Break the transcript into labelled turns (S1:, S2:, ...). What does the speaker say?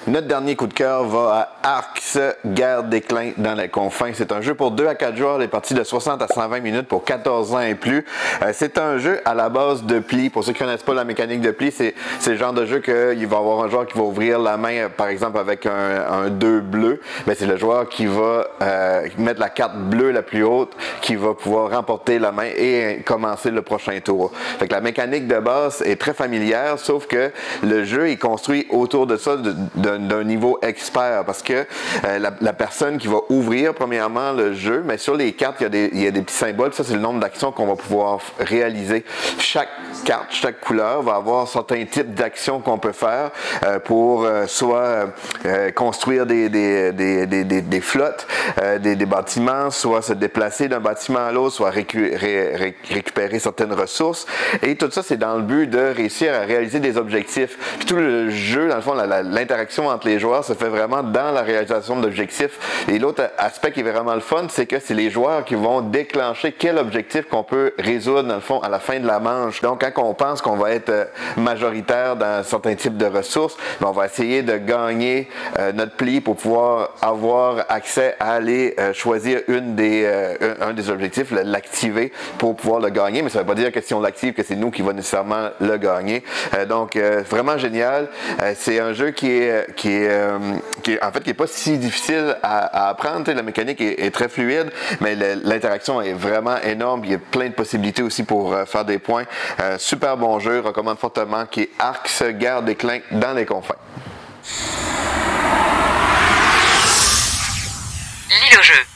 S1: Notre dernier coup de cœur va à Arx, Guerre déclin dans les confins. C'est un jeu pour 2 à 4 joueurs, les parties de 60 à 120 minutes pour 14 ans et plus. C'est un jeu à la base de pli. Pour ceux qui ne connaissent pas la mécanique de pli, c'est le genre de jeu qu'il va y avoir un joueur qui va ouvrir la main, par exemple avec un 2 bleu. Mais c'est le joueur qui va mettre la carte bleue la plus haute qui va pouvoir remporter la main et commencer le prochain tour. Fait que la mécanique de base est très familière, sauf que le jeu est construit autour de ça, d'un niveau expert, parce que la personne qui va ouvrir premièrement le jeu, mais sur les cartes il y a des petits symboles, ça c'est le nombre d'actions qu'on va pouvoir réaliser. Chaque carte, chaque couleur va avoir certains types d'actions qu'on peut faire pour soit construire des flottes, des bâtiments, soit se déplacer d'un bâtiment à l'autre, soit récupérer certaines ressources, et tout ça c'est dans le but de réussir à réaliser des objectifs. Puis tout le jeu, dans le fond, l'interaction entre les joueurs se fait vraiment dans la réalisation d'objectifs. Et l'autre aspect qui est vraiment le fun, c'est que c'est les joueurs qui vont déclencher quel objectif qu'on peut résoudre, dans le fond, à la fin de la manche. Donc, quand on pense qu'on va être majoritaire dans certains types de ressources, on va essayer de gagner notre pli pour pouvoir avoir accès à aller choisir un des objectifs, l'activer pour pouvoir le gagner. Mais ça ne veut pas dire que si on l'active, que c'est nous qui va nécessairement le gagner. Donc, vraiment génial. C'est un jeu qui est pas si difficile à apprendre. La mécanique est très fluide, mais l'interaction est vraiment énorme. Il y a plein de possibilités aussi pour faire des points. Super bon jeu, recommande fortement, qui est Arx, Guerre déclin dans les confins.
S2: Lis le jeu.